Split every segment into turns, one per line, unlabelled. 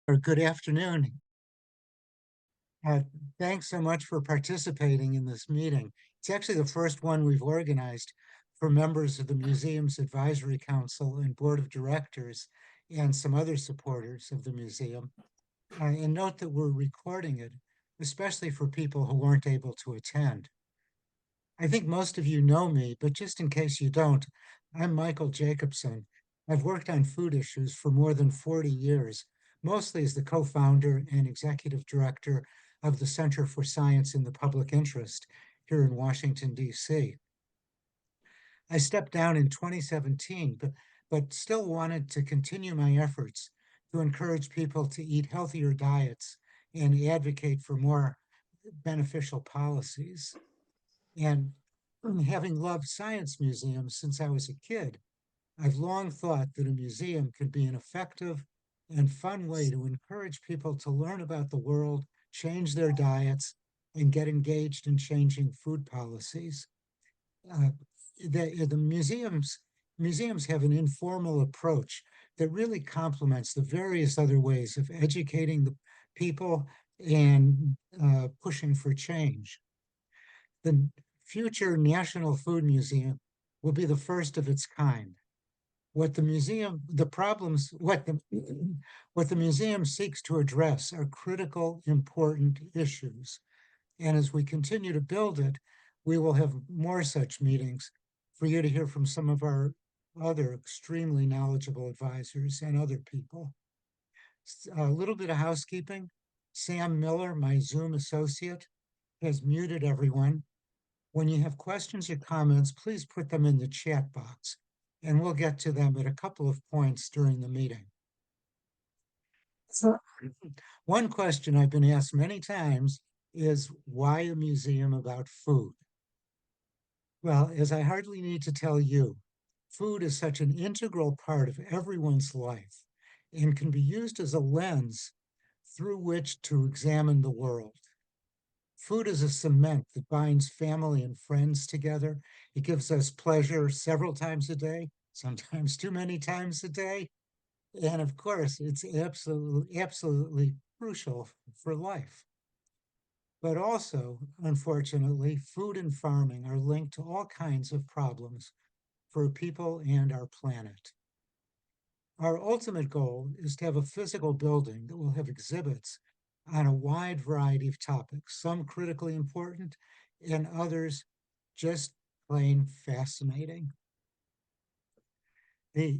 Or good afternoon. Uh, Thanks so much for participating in this meeting. It's actually the first one we've organized for members of the museum's advisory council and board of directors and some other supporters of the museum. And note that we're recording it, especially for people who weren't able to attend. I think most of you know me, but just in case you don't, I'm Michael Jacobson. I've worked on food issues for more than 40 years, mostly as the co-founder and executive director of the Center for Science in the Public Interest here in Washington, D.C. I stepped down in 2017, but still wanted to continue my efforts to encourage people to eat healthier diets and advocate for more beneficial policies. And having loved science museums since I was a kid, I've long thought that a museum could be an effective and fun way to encourage people to learn about the world, change their diets, and get engaged in changing food policies. Uh, the museums have an informal approach that really complements the various other ways of educating the people and pushing for change. The future National Food Museum will be the first of its kind. What the museum, the problems, what the museum seeks to address are critical, important issues. And as we continue to build it, we will have more such meetings for you to hear from some of our other extremely knowledgeable advisors and other people. A little bit of housekeeping. Sam Miller, my Zoom associate, has muted everyone. When you have questions or comments, please put them in the chat box, and we'll get to them at a couple of points during the meeting. So, one question I've been asked many times is why a museum about food? Well, as I hardly need to tell you, food is such an integral part of everyone's life and can be used as a lens through which to examine the world. Food is a cement that binds family and friends together. It gives us pleasure several times a day, sometimes too many times a day. And of course, it's absolutely crucial for life. But also, unfortunately, food and farming are linked to all kinds of problems for people and our planet. Our ultimate goal is to have a physical building that will have exhibits on a wide variety of topics, some critically important and others just plain fascinating. The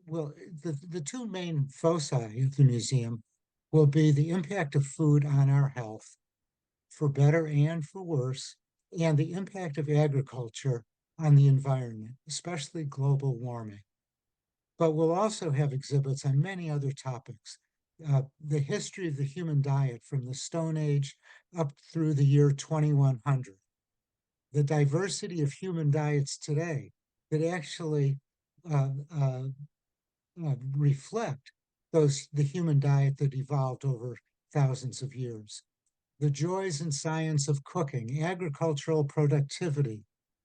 well, the two main foci of the museum will be the impact of food on our health, for better and for worse, and the impact of agriculture on the environment, especially global warming. But we'll also have exhibits on many other topics. The history of the human diet from the Stone Age up through the year 2100, the diversity of human diets today that actually uh, uh, reflect the human diet that evolved over thousands of years. The joys and science of cooking, agricultural productivity,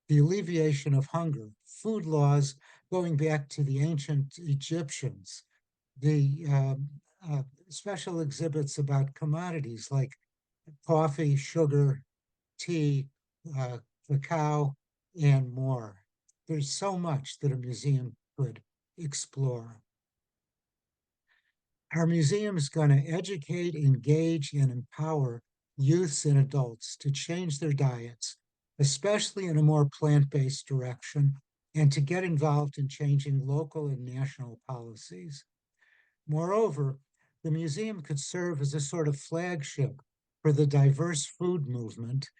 the alleviation of hunger, food laws going back to the ancient Egyptians, the special exhibits about commodities like coffee, sugar, tea, uh, cacao, and more. There's so much that a museum could explore. Our museum is going to educate, engage, and empower youths and adults to change their diets, especially in a more plant-based direction, and to get involved in changing local and national policies. Moreover, the museum could serve as a sort of flagship for the diverse food movement,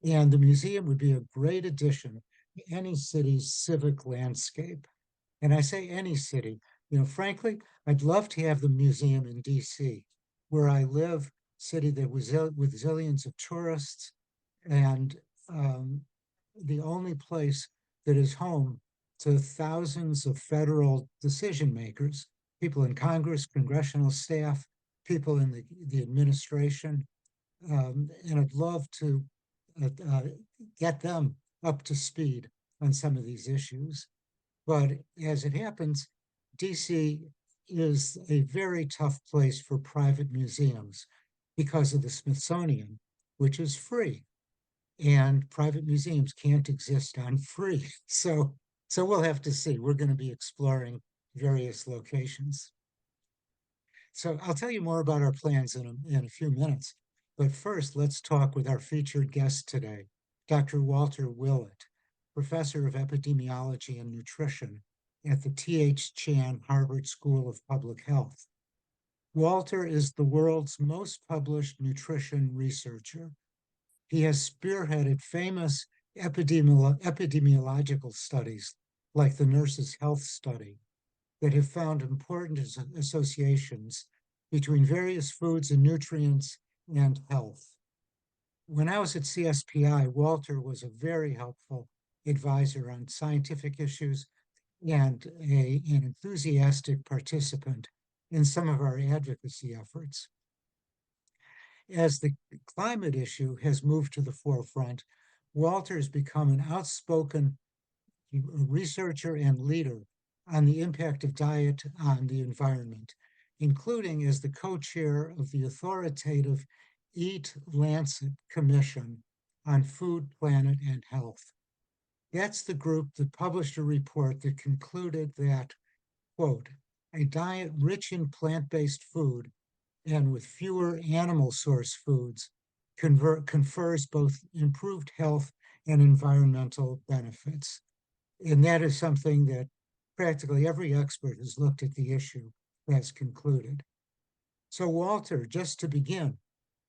and the museum would be a great addition to any city's civic landscape. And I say any city, frankly, I'd love to have the museum in DC, where I live, city that was with zillions of tourists, and um, the only place that is home to thousands of federal decision makers, people in Congress, congressional staff, people in the administration. And I'd love to uh, get them up to speed on some of these issues. But as it happens, DC is a very tough place for private museums because of the Smithsonian, which is free. And private museums can't exist on free. So we'll have to see. We're going to be exploring various locations. So I'll tell you more about our plans in a few minutes. But first, let's talk with our featured guest today, Dr. Walter Willett, Professor of Epidemiology and Nutrition at the T.H. Chan Harvard School of Public Health. Walter is the world's most published nutrition researcher. He has spearheaded famous epidemiological studies like the Nurses' Health Study that have found important associations between various foods and nutrients and health. When I was at CSPI, Walter was a very helpful advisor on scientific issues and an enthusiastic participant in some of our advocacy efforts. As the climate issue has moved to the forefront, Walter has become an outspoken researcher and leader on the impact of diet on the environment, including as the co-chair of the authoritative Eat Lancet Commission on Food, Planet, and Health. That's the group that published a report that concluded that, quote, a diet rich in plant-based food and with fewer animal source foods confers both improved health and environmental benefits. And that is something that practically every expert who's looked at the issue has concluded. So Walter, just to begin,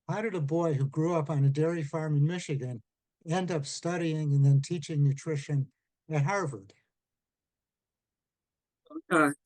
how did a boy who grew up on a dairy farm in Michigan end up studying and then teaching nutrition at Harvard?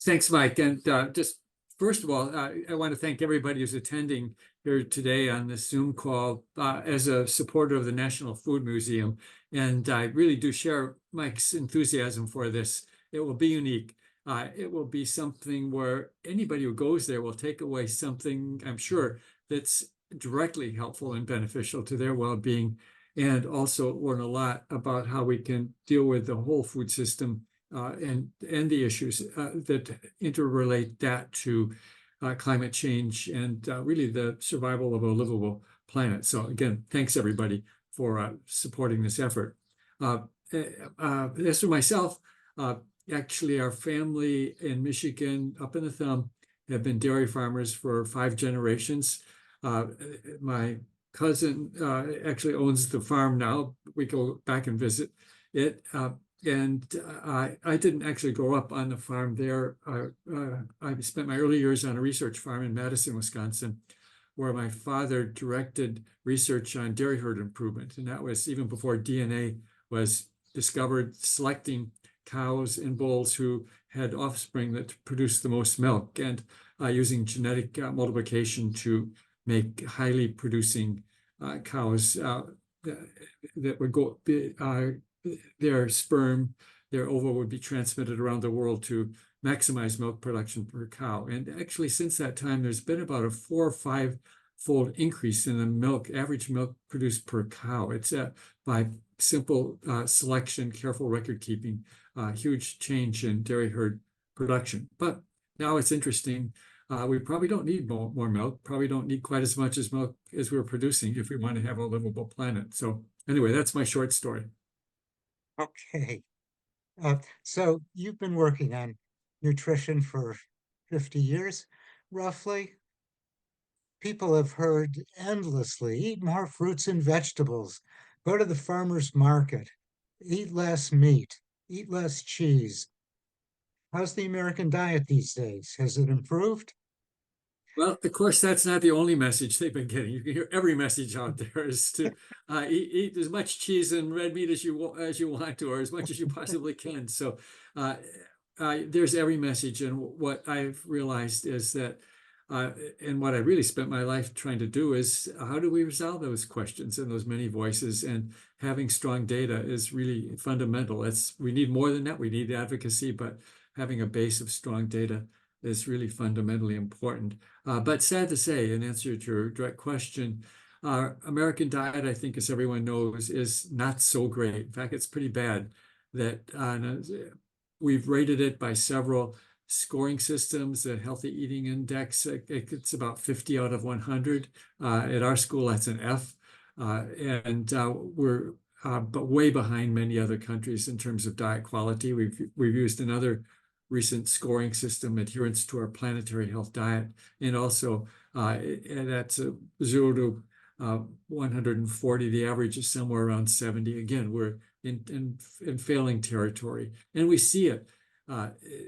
Thanks, Mike. And just first of all, I want to thank everybody who's attending here today on this Zoom call as a supporter of the National Food Museum. And I really do share Mike's enthusiasm for this. It will be unique. It will be something where anybody who goes there will take away something, I'm sure, that's directly helpful and beneficial to their well-being, and also learn a lot about how we can deal with the whole food system and the issues that interrelate that to climate change and really the survival of a livable planet. So again, thanks everybody for supporting this effort. As for myself, actually our family in Michigan, up in the thumb, have been dairy farmers for 5 generations. My cousin actually owns the farm now. We go back and visit it. And I didn't actually grow up on the farm there. I spent my early years on a research farm in Madison, Wisconsin, where my father directed research on dairy herd improvement. And that was even before DNA was discovered, selecting cows and bulls who had offspring that produced the most milk, and using genetic multiplication to make highly producing cows that would go their sperm, their ova would be transmitted around the world to maximize milk production per cow. And actually, since that time, there's been about a 4 or 5-fold increase in the average milk produced per cow. It's by simple selection, careful record keeping, huge change in dairy herd production. But now it's interesting. We probably don't need more milk, probably don't need quite as much as milk as we're producing if we want to have a livable planet. So anyway, that's my short story.
Okay. So you've been working on nutrition for 50 years, roughly. People have heard endlessly, eat more fruits and vegetables, go to the farmer's market, eat less meat, eat less cheese. How's the American diet these days? Has it improved?
Well, of course, that's not the only message they've been getting. You can hear every message out there is to eat as much cheese and red meat as you want to, or as much as you possibly can. So there's every message. And what I've realized is that, and what I really spent my life trying to do is, how do we resolve those questions and those many voices? And having strong data is really fundamental. We need more than that. We need advocacy, but having a base of strong data is really fundamentally important. But sad to say, in answer to your direct question, American diet, I think, as everyone knows, is not so great. In fact, it's pretty bad. That we've rated it by several scoring systems, a healthy eating index, it's about 50 out of 100. At our school, that's an F. And we're but way behind many other countries in terms of diet quality. We've used another recent scoring system, adherence to our planetary health diet, and also that's a 0 to 140. The average is somewhere around 70. Again, we're in failing territory, and we see it.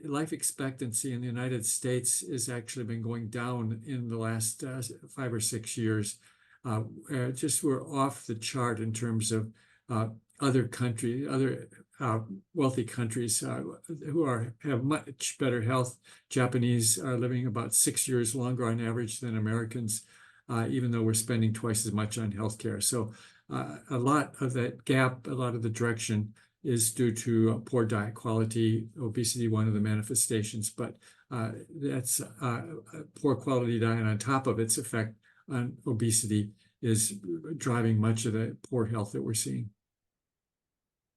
Life expectancy in the United States has actually been going down in the last 5 or 6 years. Just we're off the chart in terms of other wealthy countries who have much better health. Japanese are living about 6 years longer on average than Americans, even though we're spending twice as much on healthcare. So a lot of that gap, a lot of the direction is due to poor diet quality, obesity, one of the manifestations, but that's poor quality diet on top of its effect on obesity is driving much of the poor health that we're seeing.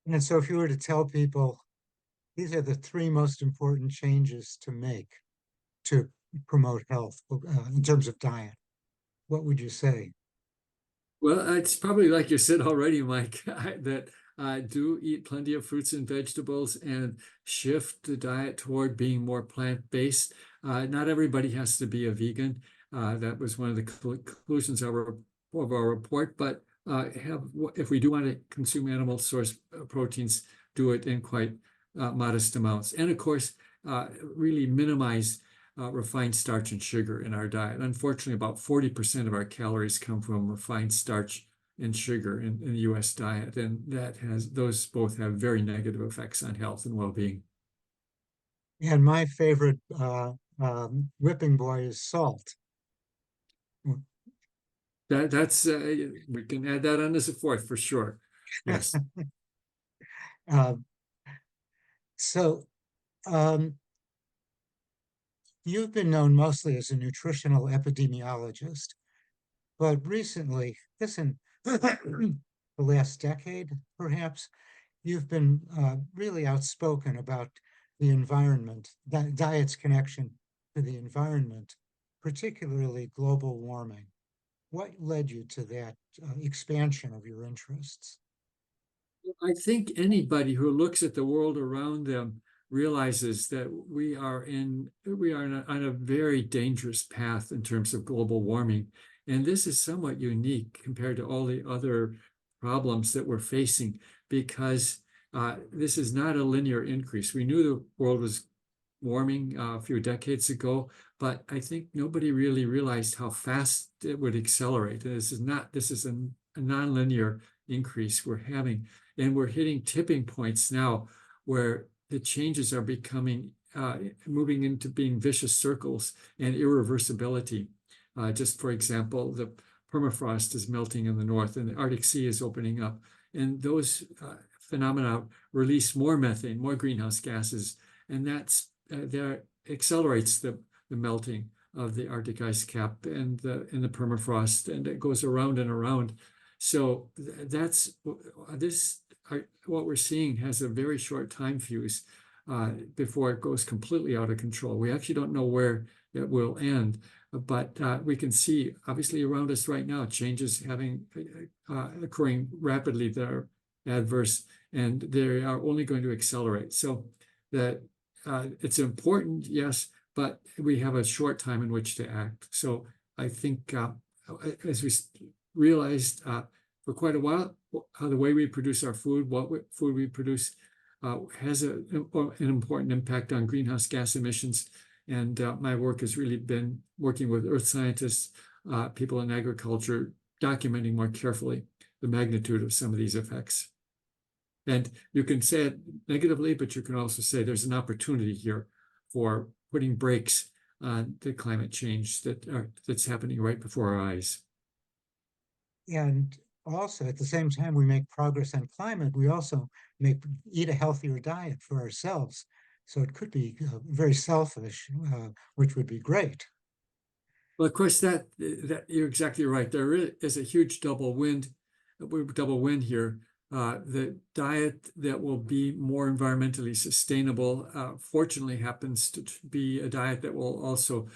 And so if you were to tell people, these are the 3 most important changes to make to promote health in terms of diet, what would you say?
Well, it's probably like you said already, Mike, that do eat plenty of fruits and vegetables and shift the diet toward being more plant-based. Not everybody has to be a vegan. That was one of the conclusions of our report, but if we do want to consume animal source proteins, do it in quite modest amounts. And of course, really minimize refined starch and sugar in our diet. Unfortunately, about 40% of our calories come from refined starch and sugar in the U.S. diet, and those both have very negative effects on health and well-being.
And my favorite whipping boy is salt.
That's we can add that on as a fourth for sure. Yes.
Uh, so you've been known mostly as a nutritional epidemiologist, but recently, in the last decade, perhaps, you've been really outspoken about the environment, diet's connection to the environment, particularly global warming. What led you to that expansion of your interests?
I think anybody who looks at the world around them realizes that we are on a very dangerous path in terms of global warming. And this is somewhat unique compared to all the other problems that we're facing, because this is not a linear increase. We knew the world was warming a few decades ago, but I think nobody really realized how fast it would accelerate. This is a nonlinear increase we're having, and we're hitting tipping points now where the changes are becoming moving into being vicious circles and irreversibility. Just for example, the permafrost is melting in the north and the Arctic Sea is opening up, and those phenomena release more methane, more greenhouse gases, and that accelerates the melting of the Arctic ice cap and the permafrost, and it goes around and around. So what we're seeing has a very short time fuse before it goes completely out of control. We actually don't know where it will end, but we can see obviously around us right now changes occurring rapidly that are adverse, and they are only going to accelerate. So that it's important, yes, but we have a short time in which to act. So I think as we realized for quite a while, how the way we produce our food, food we produce, has an important impact on greenhouse gas emissions. And my work has really been working with earth scientists, people in agriculture, documenting more carefully the magnitude of some of these effects. And you can say it negatively, but you can also say there's an opportunity here for putting brakes on the climate change that's happening right before our eyes.
And also, at the same time we make progress on climate, we also eat a healthier diet for ourselves. So it could be very selfish, which would be great.
Well, of course, that you're exactly right. There is a huge double win here. the diet that will be more environmentally sustainable, fortunately happens to be a diet that will also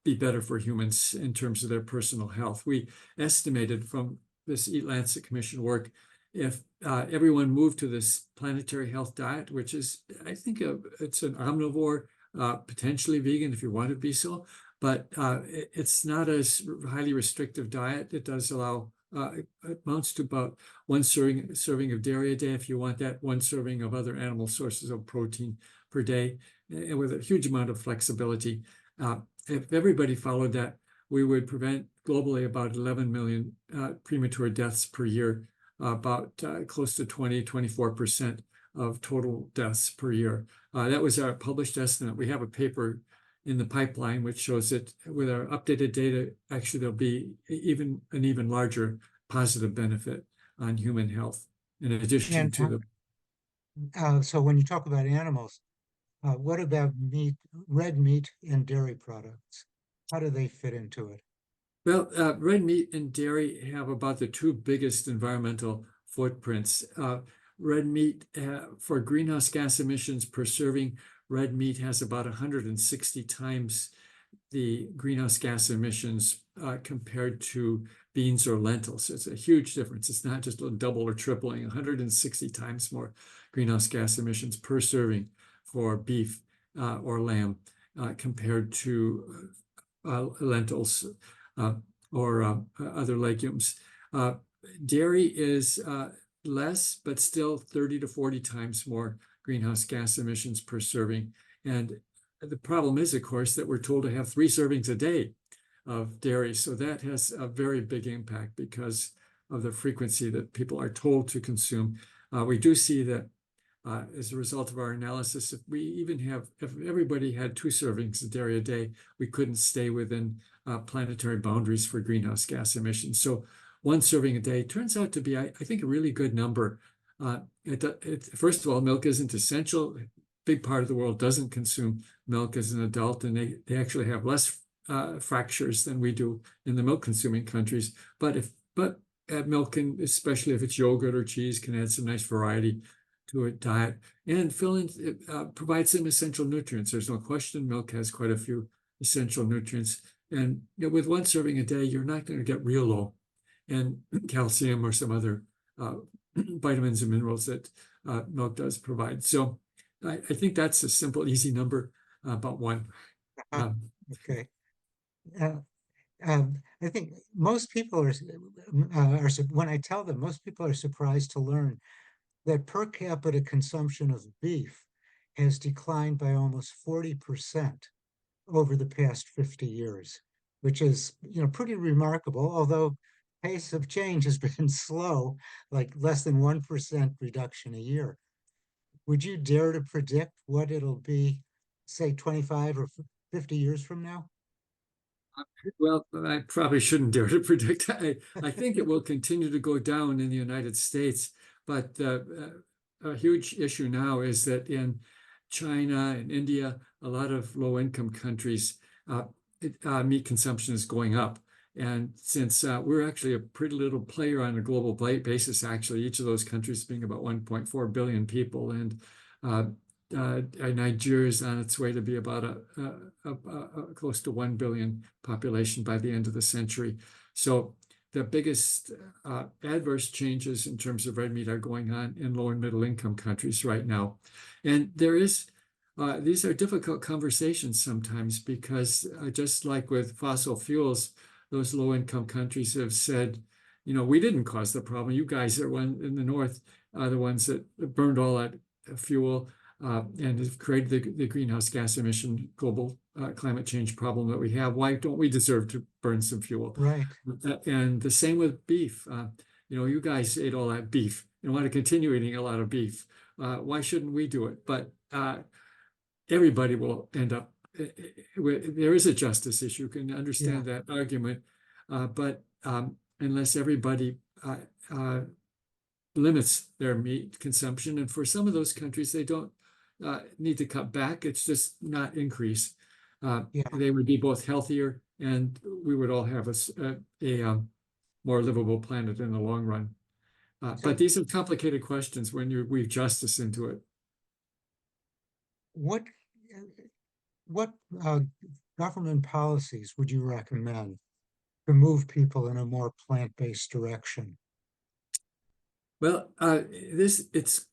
be better for humans in terms of their personal health. We estimated from this Eat Lancet Commission work, if everyone moved to this planetary health diet, which is, I think, it's an omnivore, potentially vegan if you want to be so, but it's not a highly restrictive diet. It does allow, it amounts to about one serving of dairy a day if you want that, one serving of other animal sources of protein per day, and with a huge amount of flexibility. If everybody followed that, we would prevent globally about 11 million premature deaths per year, about close to 24% of total deaths per year. That was our published estimate. We have a paper in the pipeline which shows that with our updated data, actually there'll be an even larger positive benefit on human health in addition
And
to
so when you talk about animals, what about meat, red meat and dairy products? How do they fit into it?
Well, red meat and dairy have about the two biggest environmental footprints. Red meat, for greenhouse gas emissions per serving, red meat has about 160 times the greenhouse gas emissions compared to beans or lentils. It's a huge difference. It's not just a double or tripling, 160 times more greenhouse gas emissions per serving for beef or lamb compared to lentils or other legumes. Dairy is less, but still 30 to 40 times more greenhouse gas emissions per serving. And the problem is, of course, that we're told to have 3 servings a day of dairy. So that has a very big impact because of the frequency that people are told to consume. We do see that as a result of our analysis, if everybody had 2 servings of dairy a day, we couldn't stay within planetary boundaries for greenhouse gas emissions. So 1 serving a day turns out to be, I think, a really good number. First of all, milk isn't essential. A big part of the world doesn't consume milk as an adult, and they actually have less fractures than we do in the milk-consuming countries. But milk, and especially if it's yogurt or cheese, can add some nice variety to a diet and provide some essential nutrients. There's no question milk has quite a few essential nutrients. And with 1 serving a day, you're not going to get real low in calcium or some other vitamins and minerals that milk does provide. So I think that's a simple, easy number, about 1.
Okay. I think most people are, when I tell them, most people are surprised to learn that per capita consumption of beef has declined by almost 40% over the past 50 years, which is, pretty remarkable, although pace of change has been slow, like less than 1% reduction a year. Would you dare to predict what it'll be, say, 25 or 50 years from now?
Well, I probably shouldn't dare to predict. I think it will continue to go down in the United States, but a huge issue now is that in China and India, a lot of low-income countries, meat consumption is going up. And since we're actually a pretty little player on a global basis, actually, each of those countries being about 1.4 billion people, and Nigeria is on its way to be about a close to 1 billion population by the end of the century. So the biggest adverse changes in terms of red meat are going on in low and middle income countries right now. And these are difficult conversations sometimes because just like with fossil fuels, those low income countries have said, we didn't cause the problem. You guys are in the north are the ones that burned all that fuel and have created the greenhouse gas emission global climate change problem that we have. Why don't we deserve to burn some fuel?
Right.
And the same with beef. You guys ate all that beef and want to continue eating a lot of beef. Why shouldn't we do it? But everybody will end up, there is a justice issue. You can understand that argument. But unless everybody limits their meat consumption, and for some of those countries, they don't need to cut back, it's just not increase. They would be both healthier and we would all have a more livable planet in the long run. But
So
these are complicated questions when you weave justice into it.
what what government policies would you recommend to move people in a more plant-based direction?
Well, it's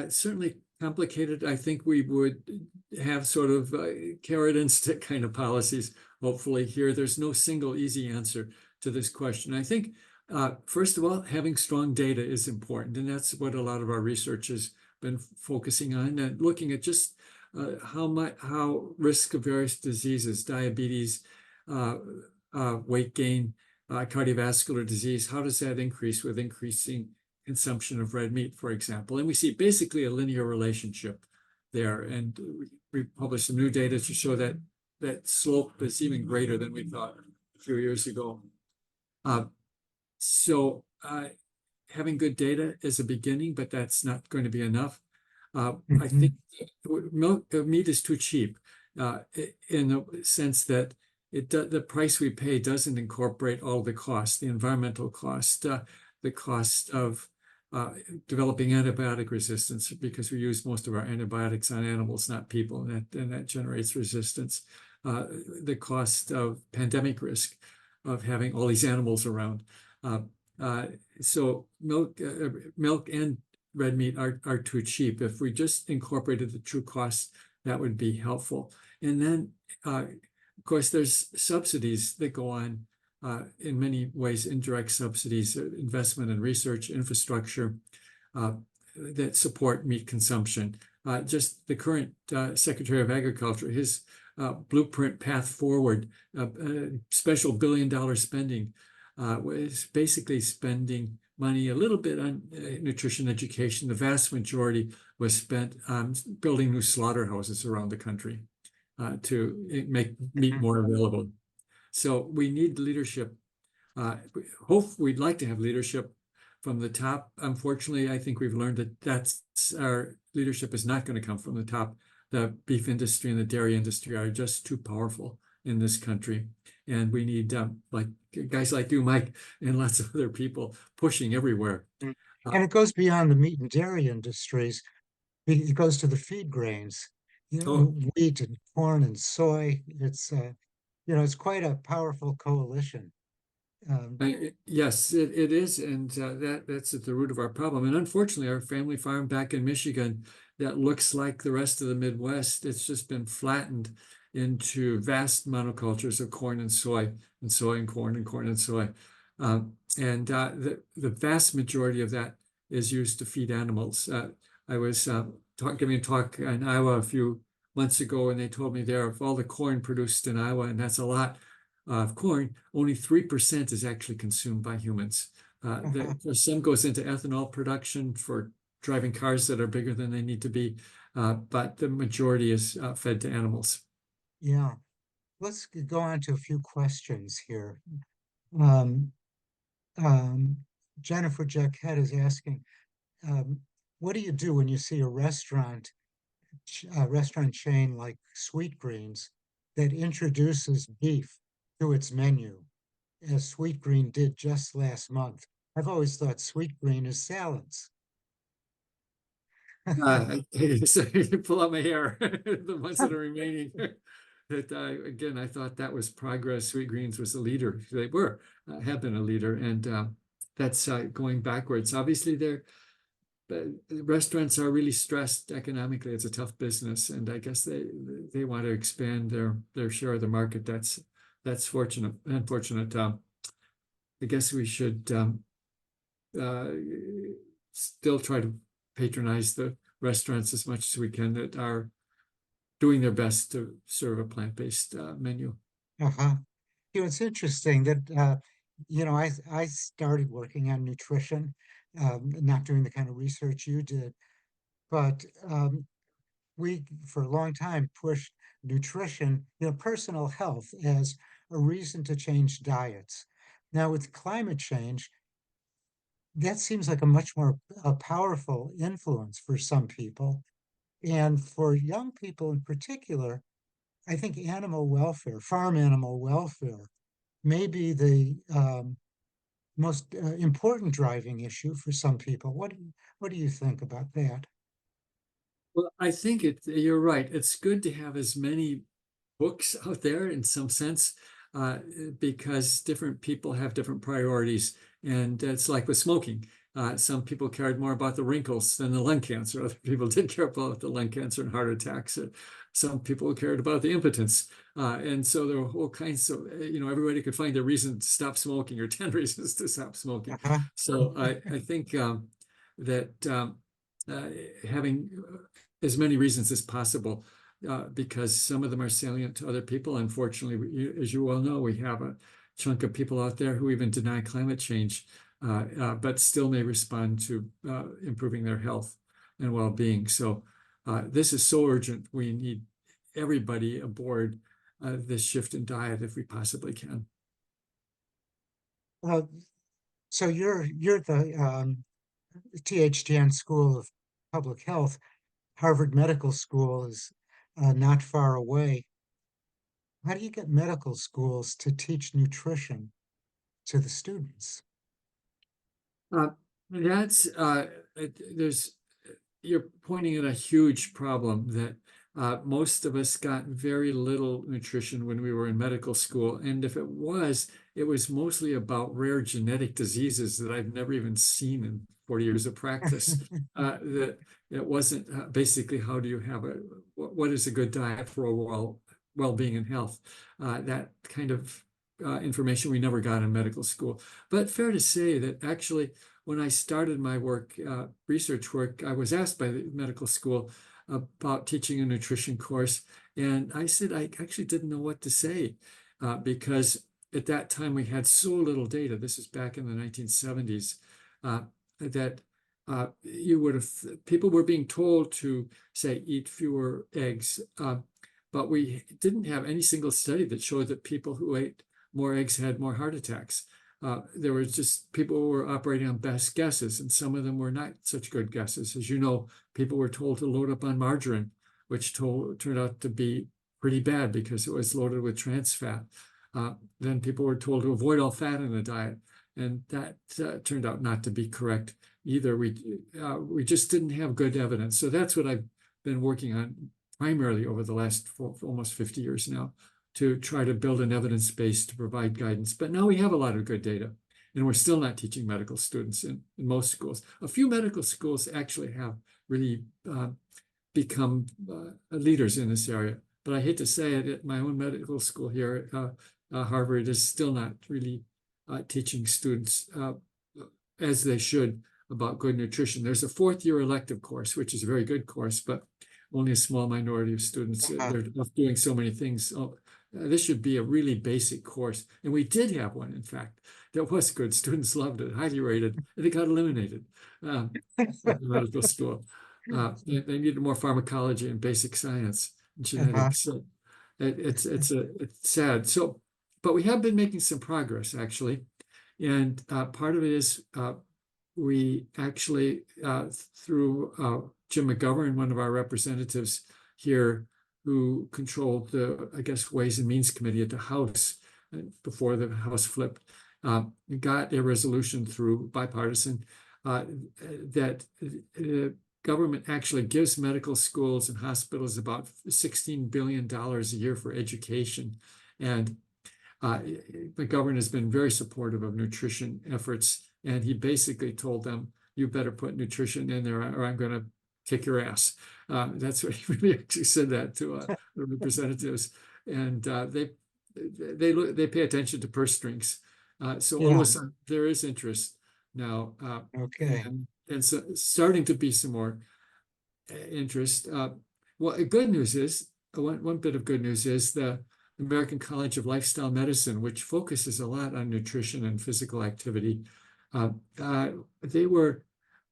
certainly complicated. I think we would have sort of carrot and stick kind of policies. Hopefully, here there's no single easy answer to this question. I think first of all, having strong data is important, and that's what a lot of our research has been focusing on and looking at just how risk of various diseases, diabetes, weight gain, cardiovascular disease, how does that increase with increasing consumption of red meat, for example. And we see basically a linear relationship there. And we published some new data to show that that slope is even greater than we thought a few years ago. So having good data is a beginning, but that's not going to be enough. I think meat is too cheap in the sense that the price we pay doesn't incorporate all the costs, the environmental cost, the cost of developing antibiotic resistance, because we use most of our antibiotics on animals, not people, and that generates resistance. The cost of pandemic risk of having all these animals around. So milk and red meat are too cheap. If we just incorporated the true costs, that would be helpful. And then, of course, there's subsidies that go on in many ways, indirect subsidies, investment in research infrastructure that support meat consumption. Just the current Secretary of Agriculture, his blueprint path forward, special $1 billion spending, was basically spending money a little bit on nutrition education. The vast majority was spent on building new slaughterhouses around the country to make meat more available. So we need leadership. We'd like to have leadership from the top. Unfortunately, I think we've learned that our leadership is not going to come from the top. The beef industry and the dairy industry are just too powerful in this country. And we need like guys like you, Mike, and lots of other people pushing everywhere.
And it goes beyond the meat and dairy industries. It goes to the feed grains,
Oh,
wheat and corn and soy. It's quite a powerful coalition. Um,
yes, it is, and that's at the root of our problem. And unfortunately, our family farm back in Michigan that looks like the rest of the Midwest, it's just been flattened into vast monocultures of corn and soy, and soy and corn, and corn and soy. And the vast majority of that is used to feed animals. I was giving a talk in Iowa a few months ago, and they told me there of all the corn produced in Iowa, and that's a lot of corn, only 3% is actually consumed by humans. Some goes into ethanol production for driving cars that are bigger than they need to be, but the majority is fed to animals.
yeah, let's go on to a few questions here. Um, um, Jennifer Jaquette is asking, um, what do you do when you see a restaurant chain like Sweetgreens that introduces beef to its menu, as Sweetgreen did just last month? I've always thought Sweetgreen is salads.
So you pull out my hair, the ones that are remaining. That again, I thought that was progress. Sweetgreens was a leader. They have been a leader, and that's going backwards. Obviously, restaurants are really stressed economically. It's a tough business, and I guess they want to expand their share of the market. That's fortunate. Unfortunate. I guess we should still try to patronize the restaurants as much as we can that are doing their best to serve a plant-based menu.
Uh-huh. It's interesting that I started working on nutrition, not doing the kind of research you did, but we for a long time pushed nutrition, personal health as a reason to change diets. Now with climate change, that seems like a much more powerful influence for some people. And for young people in particular, I think animal welfare, farm animal welfare, may be most important driving issue for some people. What do you think about that?
Well, I think you're right. It's good to have as many books out there in some sense, uh, because different people have different priorities. And it's like with smoking. Some people cared more about the wrinkles than the lung cancer. Other people did care about the lung cancer and heart attacks. Some people cared about the impotence. And so there were all kinds of, everybody could find a reason to stop smoking or 10 reasons to stop smoking.
Uh-huh.
So I think that uh, having as many reasons as possible, because some of them are salient to other people. Unfortunately, as you well know, we have a chunk of people out there who even deny climate change, but still may respond to improving their health and well-being. So this is so urgent. We need everybody aboard this shift in diet if we possibly can.
Uh, so you're the THGN School of Public Health. Harvard Medical School is not far away. How do you get medical schools to teach nutrition to the students?
Uh, that's there's you're pointing at a huge problem that most of us got very little nutrition when we were in medical school. And if it was mostly about rare genetic diseases that I've never even seen in 40 years of practice. That it wasn't basically how do you have what is a good diet for overall well-being and health. That kind of information we never got in medical school. But fair to say that actually, when I started my work, research work, I was asked by the medical school about teaching a nutrition course. And I said, I actually didn't know what to say because at that time we had so little data. This is back in the 1970s, that people were being told to say, eat fewer eggs. But we didn't have any single study that showed that people who ate more eggs had more heart attacks. There were just people who were operating on best guesses, and some of them were not such good guesses. As you know, people were told to load up on margarine, which turned out to be pretty bad because it was loaded with trans fat. Then people were told to avoid all fat in the diet, and that turned out not to be correct either. We just didn't have good evidence. So that's what I've been working on primarily over the last almost 50 years now, to try to build an evidence base to provide guidance. But now we have a lot of good data, and we're still not teaching medical students in most schools. A few medical schools actually have really become leaders in this area. But I hate to say it, at my own medical school here at Harvard is still not really teaching students as they should about good nutrition. There's a fourth-year elective course, which is a very good course, but only a small minority of students. They're doing so many things. This should be a really basic course. And we did have one, in fact, that was good. Students loved it, highly rated, and it got eliminated at the medical school. They needed more pharmacology and basic science and
Uh-huh.
genetics. So it's sad. So, but we have been making some progress, actually. And part of it is we actually, through Jim McGovern, one of our representatives here, who controlled the, I guess, Ways and Means Committee at the House before the House flipped, got a resolution through bipartisan that the government actually gives medical schools and hospitals about $16 billion a year for education. And the governor has been very supportive of nutrition efforts, and he basically told them, you better put nutrition in there or I'm going to kick your ass. That's what he really actually said that to the representatives, and they pay attention to purse strings. So all of
Yeah.
a sudden there is interest now,
Okay.
and so starting to be some more interest. Well, good news is one bit of good news is the American College of Lifestyle Medicine, which focuses a lot on nutrition and physical activity. They were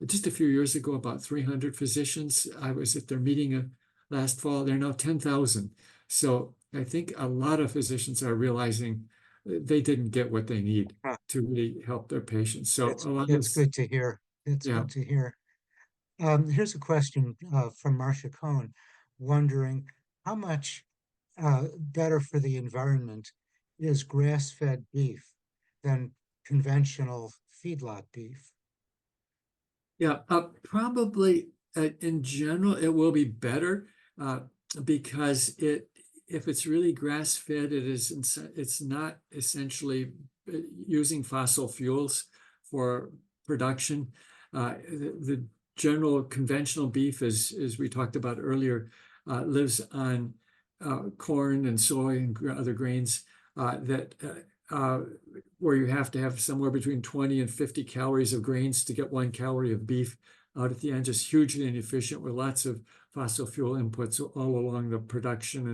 just a few years ago about 300 physicians. I was at their meeting last fall. They're now 10,000. So I think a lot of physicians are realizing they didn't get what they need
Huh.
to really help their patients. So a lot
That's
of,
good to hear. It's
yeah.
good to hear. Here's a question from Marcia Cohn, wondering how much better for the environment is grass-fed beef than conventional feedlot beef?
Yeah, probably in general, it will be better uh, because if it's really grass-fed, it's not essentially using fossil fuels for production. The general conventional beef, as we talked about earlier, lives on corn and soy and other grains that where you have to have somewhere between 20 and 50 calories of grains to get 1 calorie of beef out at the end, just hugely inefficient with lots of fossil fuel inputs all along the production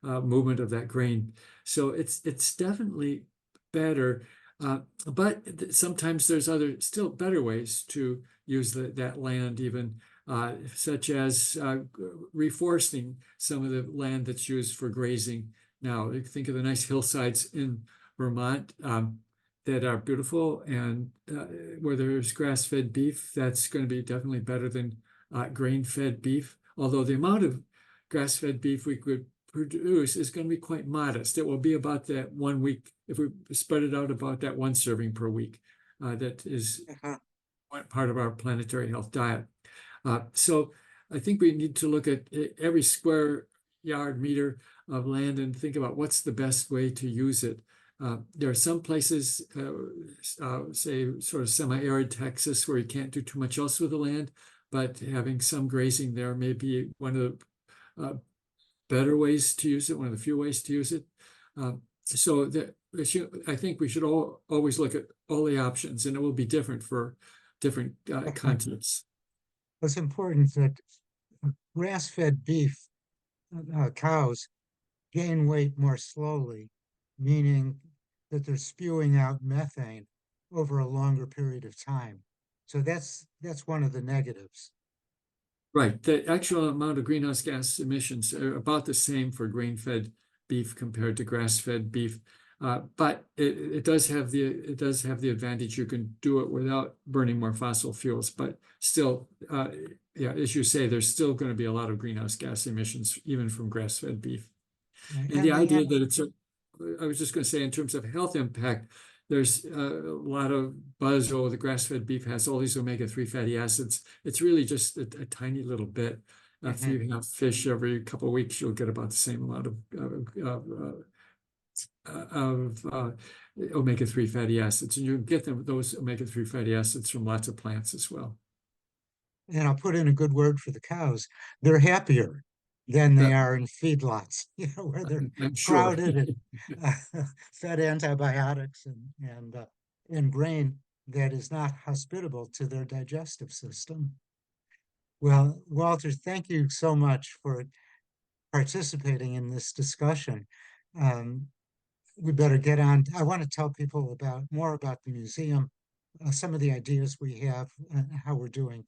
and movement of that grain. So it's definitely better, but sometimes there's still better ways to use that land even, such as reforesting some of the land that's used for grazing now. Think of the nice hillsides in Vermont that are beautiful, and where there's grass-fed beef, that's going to be definitely better than grain-fed beef. Although the amount of grass-fed beef we could produce is going to be quite modest. It will be about that 1 week, if we spread it out, about that 1 serving per week. That is part of our planetary health diet. So I think we need to look at every square yard meter of land and think about what's the best way to use it. There are some places, say sort of semi-arid Texas, where you can't do too much else with the land, but having some grazing there may be one of the better ways to use it, one of the few ways to use it. So I think we should always look at all the options, and it will be different for different continents.
It's important that grass-fed beef cows gain weight more slowly, meaning that they're spewing out methane over a longer period of time. So that's one of the negatives.
Right. The actual amount of greenhouse gas emissions are about the same for grain-fed beef compared to grass-fed beef. But it does have the advantage you can do it without burning more fossil fuels. But still, yeah, as you say, there's still going to be a lot of greenhouse gas emissions even from grass-fed beef. And the idea that I was just going to say, in terms of health impact, there's a lot of buzz. The grass-fed beef has all these omega-3 fatty acids. It's really just a tiny little bit. If you have fish every couple of weeks, you'll get about the same amount of omega-3 fatty acids, and you get those omega-3 fatty acids from lots of plants as well.
And I'll put in a good word for the cows. They're happier than they are in feedlots, where they're
I'm sure.
crowded and fed antibiotics and grain that is not hospitable to their digestive system. Well, Walter, thank you so much for participating in this discussion. We better get on. I want to tell people more about the museum, some of the ideas we have, and how we're doing.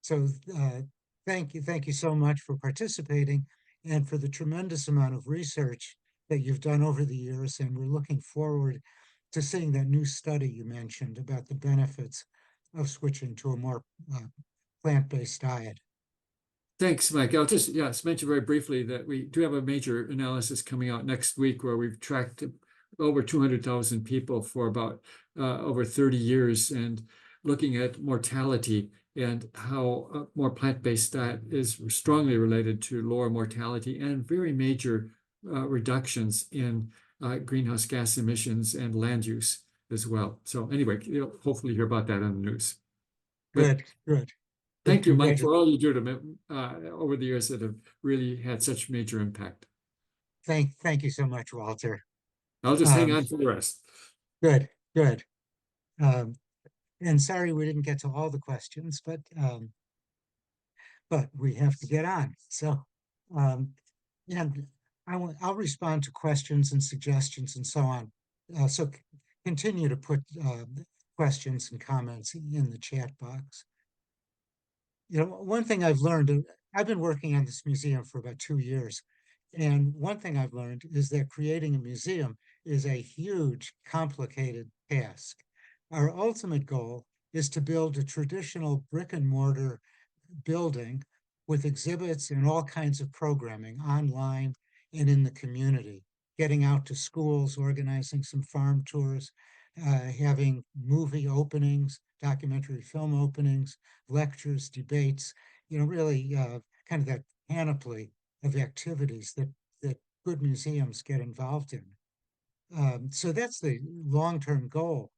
So thank you so much for participating and for the tremendous amount of research that you've done over the years. And we're looking forward to seeing that new study you mentioned about the benefits of switching to a more plant-based diet.
Thanks, Mike. I'll just mention very briefly that we do have a major analysis coming out next week where we've tracked over 200,000 people for about over 30 years and looking at mortality and how more plant-based diet is strongly related to lower mortality and very major reductions in greenhouse gas emissions and land use as well. So anyway, you'll hopefully hear about that on the news.
Good.
Thank you, Mike, for all you do over the years that have really had such major impact.
Thank you so much, Walter.
I'll just hang on for the rest.
Good. And sorry we didn't get to all the questions, but we have to get on. So, and I'll respond to questions and suggestions and so on. So continue to put questions and comments in the chat box. One thing I've learned, I've been working on this museum for about 2 years. And one thing I've learned is that creating a museum is a huge, complicated task. Our ultimate goal is to build a traditional brick and mortar building with exhibits and all kinds of programming online and in the community, getting out to schools, organizing some farm tours, having movie openings, documentary film openings, lectures, debates, really kind of that panoply of activities that good museums get involved in. So that's the long-term goal.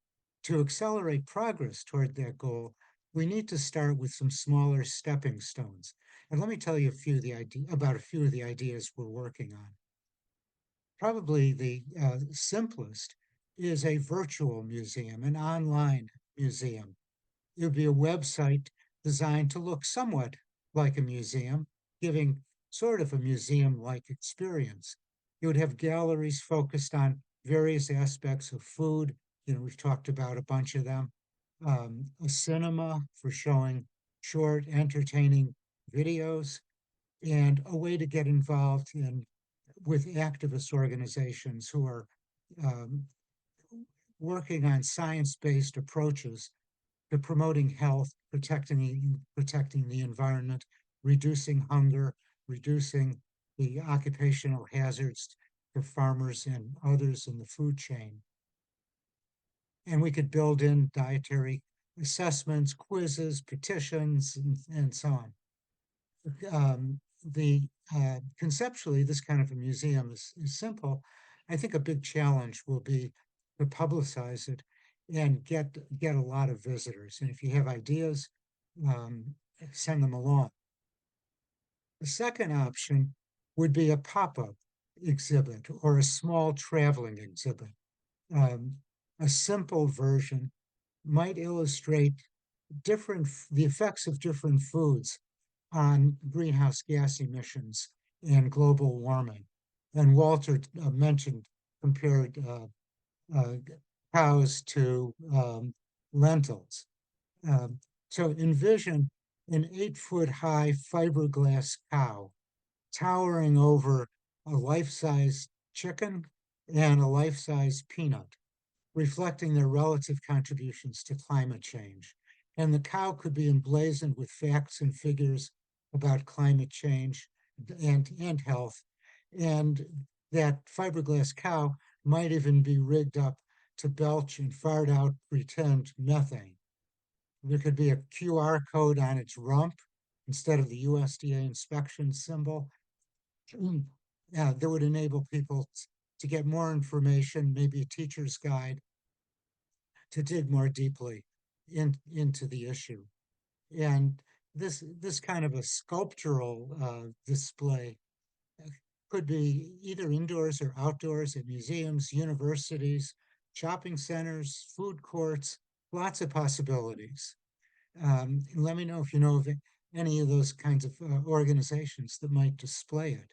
To accelerate progress toward that goal, we need to start with some smaller stepping stones. And let me tell you about a few of the ideas we're working on. Probably the simplest is a virtual museum, an online museum. It would be a website designed to look somewhat like a museum, giving sort of a museum-like experience. It would have galleries focused on various aspects of food. We've talked about a bunch of them. A cinema for showing short, entertaining videos, and a way to get involved with activist organizations who are um, working on science-based approaches to promoting health, protecting the environment, reducing hunger, reducing the occupational hazards for farmers and others in the food chain. And we could build in dietary assessments, quizzes, petitions, and so on. The conceptually, this kind of a museum is simple. I think a big challenge will be to publicize it and get a lot of visitors. And if you have ideas, um, send them along. The second option would be a pop-up exhibit or a small traveling exhibit. Um, a simple version might illustrate the effects of different foods on greenhouse gas emissions and global warming. And Walter mentioned compared uh, cows to lentils. Um, so envision an 8-foot high fiberglass cow towering over a life-size chicken and a life-size peanut, reflecting their relative contributions to climate change. And the cow could be emblazoned with facts and figures about climate change and health. And that fiberglass cow might even be rigged up to belch and fart out pretend methane. There could be a QR code on its rump instead of the USDA inspection symbol. Yeah, that would enable people to get more information, maybe a teacher's guide, to dig more deeply into the issue. And this kind of a sculptural display could be either indoors or outdoors at museums, universities, shopping centers, food courts, lots of possibilities. Let me know if you know of any of those kinds of organizations that might display it.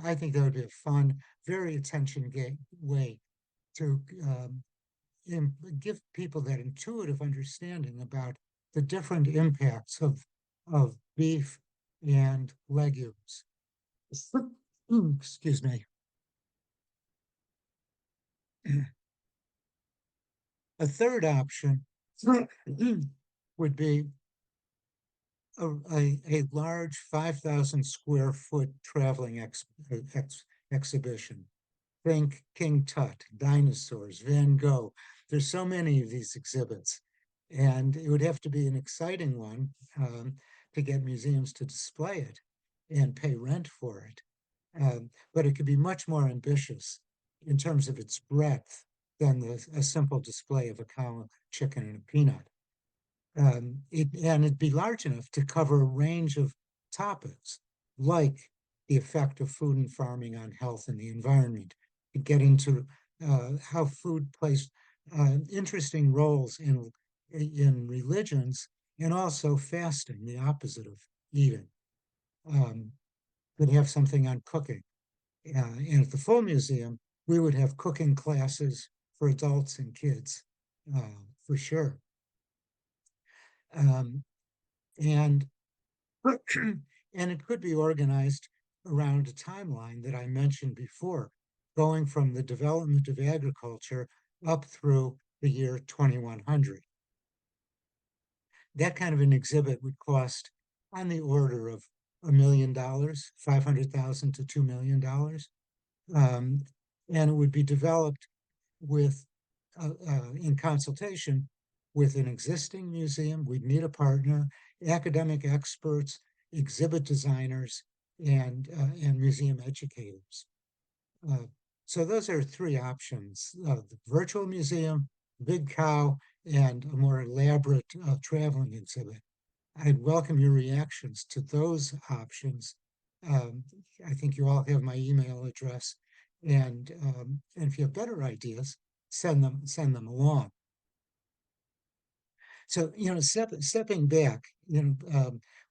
I think that would be a fun, very attention way to give people that intuitive understanding about the different impacts of beef and legumes. Excuse me. A third option would be a large 5,000 square foot traveling exhibition. Think King Tut, dinosaurs, Van Gogh. There's so many of these exhibits, and it would have to be an exciting one to get museums to display it and pay rent for it. But it could be much more ambitious in terms of its breadth than a simple display of a cow, chicken, and a peanut. And it'd be large enough to cover a range of topics, like the effect of food and farming on health and the environment, to get into how food plays interesting roles in religions, and also fasting, the opposite of eating. Could have something on cooking. And at the full museum, we would have cooking classes for adults and kids, for sure. Um, and and it could be organized around a timeline that I mentioned before, going from the development of agriculture up through the year 2100. That kind of an exhibit would cost on the order of $1 million, 500,000 to $2 million. And it would be developed with in consultation with an existing museum. We'd need a partner, academic experts, exhibit designers, and museum educators. Uh, so those are three options: the virtual museum, big cow, and a more elaborate traveling exhibit. I'd welcome your reactions to those options. Um, I think you all have my email address, and if you have better ideas, send them along. So, stepping back,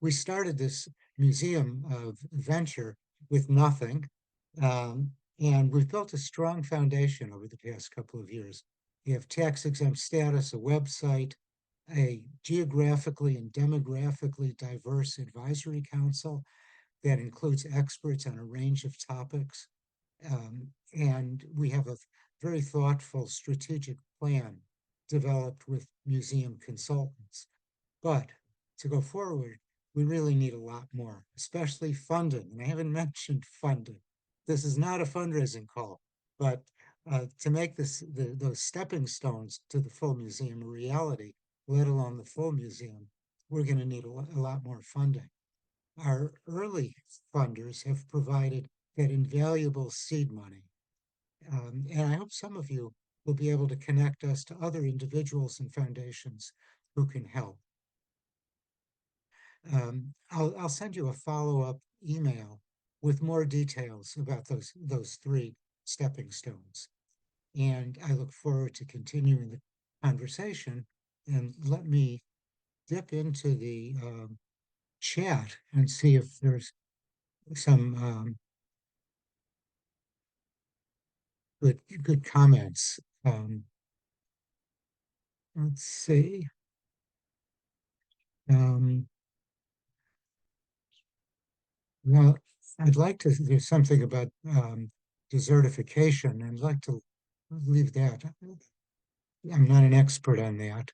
we started this museum of venture with nothing, um, and we've built a strong foundation over the past couple of years. We have tax exempt status, a website, a geographically and demographically diverse advisory council that includes experts on a range of topics. And we have a very thoughtful strategic plan developed with museum consultants. But to go forward, we really need a lot more, especially funding. And I haven't mentioned funding. This is not a fundraising call, but to make those stepping stones to the full museum a reality, let alone the full museum, we're going to need a lot more funding. Our early funders have provided that invaluable seed money. And I hope some of you will be able to connect us to other individuals and foundations who can help. I'll send you a follow-up email with more details about those three stepping stones. And I look forward to continuing the conversation. And let me dip into the chat and see if there's some good comments. Let's see. Um, well, I'd like to do something about desertification, and I'd like to leave that. I'm not an expert on that.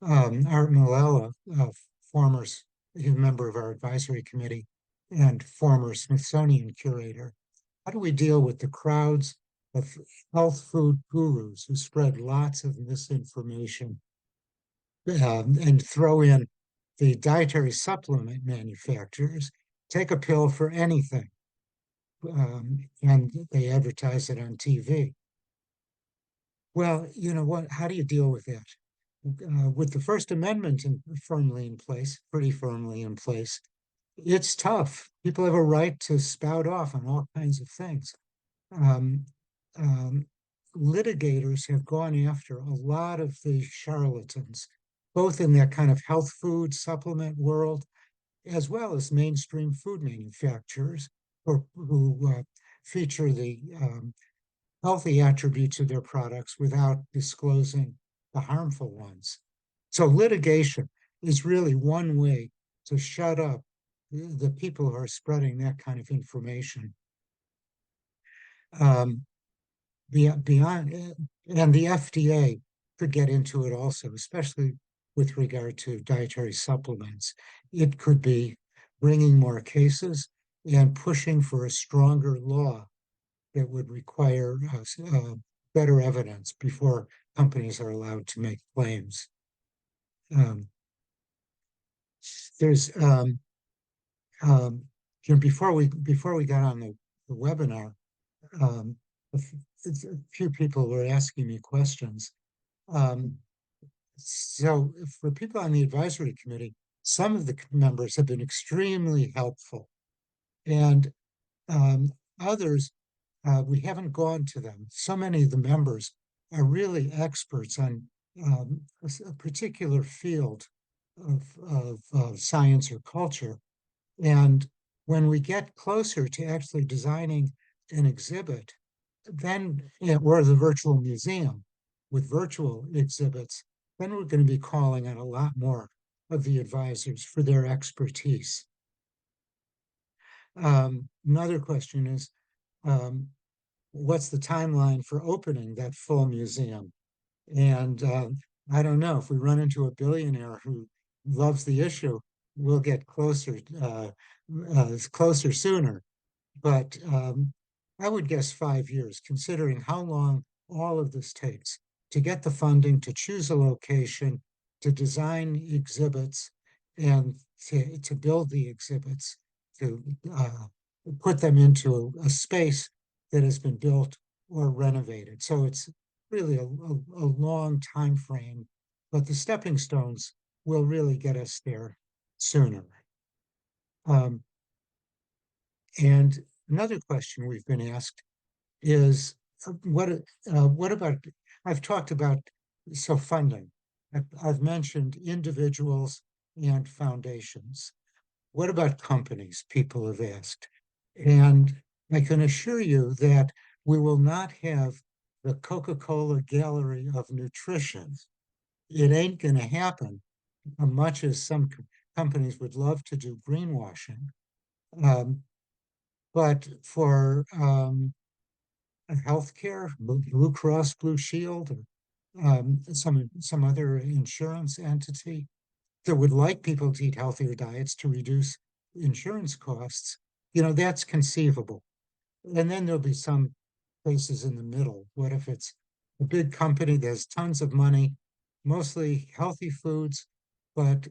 Art Malella, former member of our advisory committee and former Smithsonian curator. How do we deal with the crowds of health food gurus who spread lots of misinformation and throw in the dietary supplement manufacturers, take a pill for anything, and they advertise it on TV? Well, you know what? How do you deal with that? With the First Amendment firmly in place, pretty firmly in place, it's tough. People have a right to spout off on all kinds of things. Um, um, Litigators have gone after a lot of the charlatans, both in that kind of health food supplement world, as well as mainstream food manufacturers who feature the healthy attributes of their products without disclosing the harmful ones. So litigation is really one way to shut up the people who are spreading that kind of information. Um, beyond, and the FDA could get into it also, especially with regard to dietary supplements. It could be bringing more cases and pushing for a stronger law that would require better evidence before companies are allowed to make claims. Um, there's um, before we got on the webinar, um, a few people were asking me questions. So for people on the advisory committee, some of the members have been extremely helpful, and others we haven't gone to them. So many of the members are really experts on a particular field of science or culture. And when we get closer to actually designing an exhibit, then, or the virtual museum with virtual exhibits, then we're going to be calling on a lot more of the advisors for their expertise. Another question is, what's the timeline for opening that full museum? And I don't know, if we run into a billionaire who loves the issue, we'll get closer sooner. But I would guess 5 years, considering how long all of this takes. to get the funding, to choose a location, to design exhibits, and to build the exhibits, to put them into a space that has been built or renovated. So it's really a long time frame, but the stepping stones will really get us there sooner. Um, and another question we've been asked is what about, I've talked about, so funding. I've mentioned individuals and foundations. What about companies? People have asked. And I can assure you that we will not have the Coca-Cola Gallery of Nutrition. It ain't going to happen, much as some companies would love to do greenwashing. Um, but for healthcare, Blue Cross Blue Shield, or some other insurance entity that would like people to eat healthier diets to reduce insurance costs, that's conceivable. And then there'll be some places in the middle. What if it's a big company that has tons of money, mostly healthy foods, but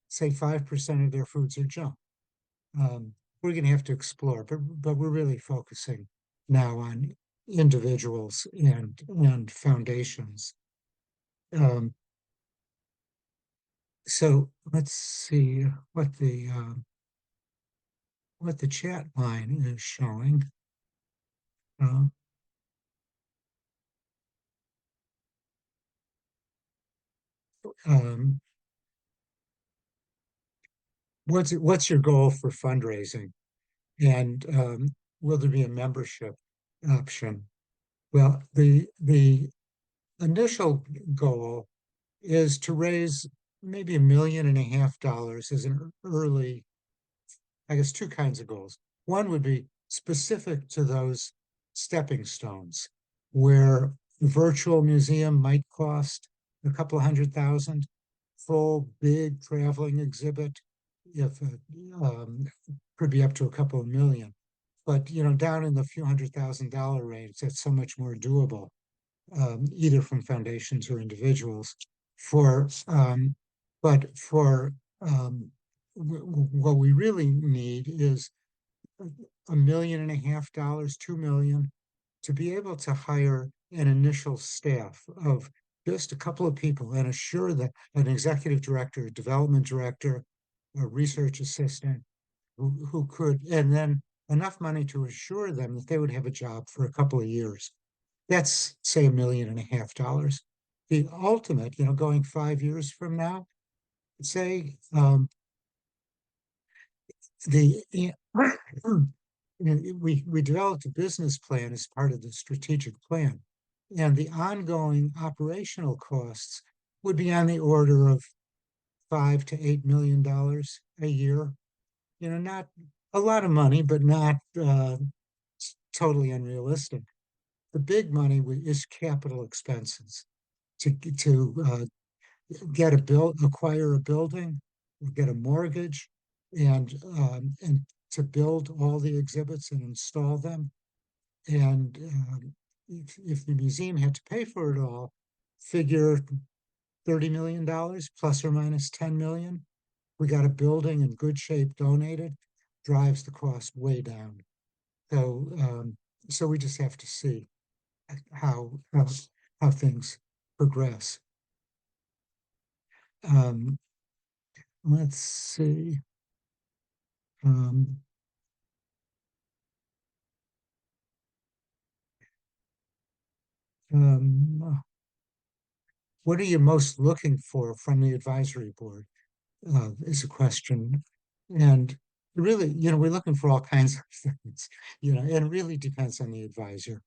say 5% of their foods are junk? We're going to have to explore, but we're really focusing now on individuals and foundations. Um, so let's see what the chat line is showing. Uh, um, what's your goal for fundraising? And will there be a membership option? Well, the initial goal is to raise maybe $1.5 million as an early, I guess, two kinds of goals. One would be specific to those stepping stones, where the virtual museum might cost a couple of $100,000, full big traveling exhibit, if could be up to a couple of million. But down in the few $100,000 range, that's so much more doable, either from foundations or individuals. But for what we really need is $1.5 million, 2 million, to be able to hire an initial staff of just a couple of people and assure that an executive director, a development director, a research assistant who could, and then enough money to assure them that they would have a job for a couple of years. That's, say, $1.5 million. The ultimate, going 5 years from now, say, the we developed a business plan as part of the strategic plan, and the ongoing operational costs would be on the order of $5 to $8 million a year. Not a lot of money, but not totally unrealistic. The big money is capital expenses to acquire a building, get a mortgage, and to build all the exhibits and install them. And if the museum had to pay for it all, figure $30 million plus or minus 10 million. We got a building in good shape donated, drives the cost way down. So we just have to see how how things progress. Um, let's see. Um, what are you most looking for from the advisory board? Is a question. And really, we're looking for all kinds of things, and it really depends on the advisor.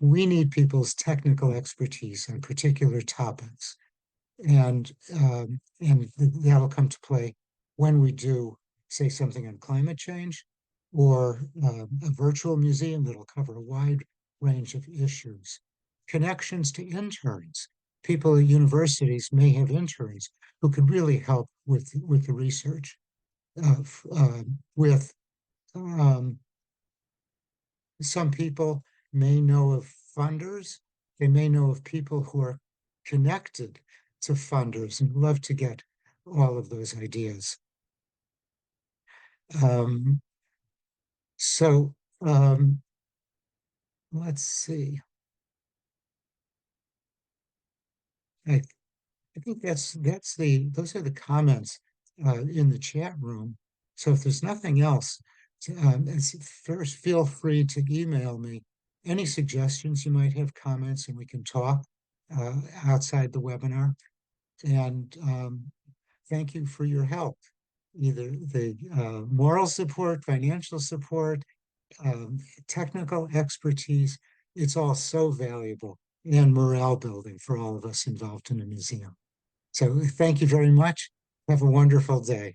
We need people's technical expertise on particular topics. And that'll come to play when we do, say, something on climate change, or a virtual museum that'll cover a wide range of issues. Connections to interns. People at universities may have interns who could really help with the research. With some people may know of funders they may know of people who are connected to funders and love to get all of those ideas. Um, so let's see. I, I think those are the comments in the chat room. So if there's nothing else, first feel free to email me any suggestions you might have, comments, and we can talk outside the webinar. And thank you for your help, either the moral support, financial support, technical expertise. It's all so valuable and morale building for all of us involved in a museum. So thank you very much. Have a wonderful day.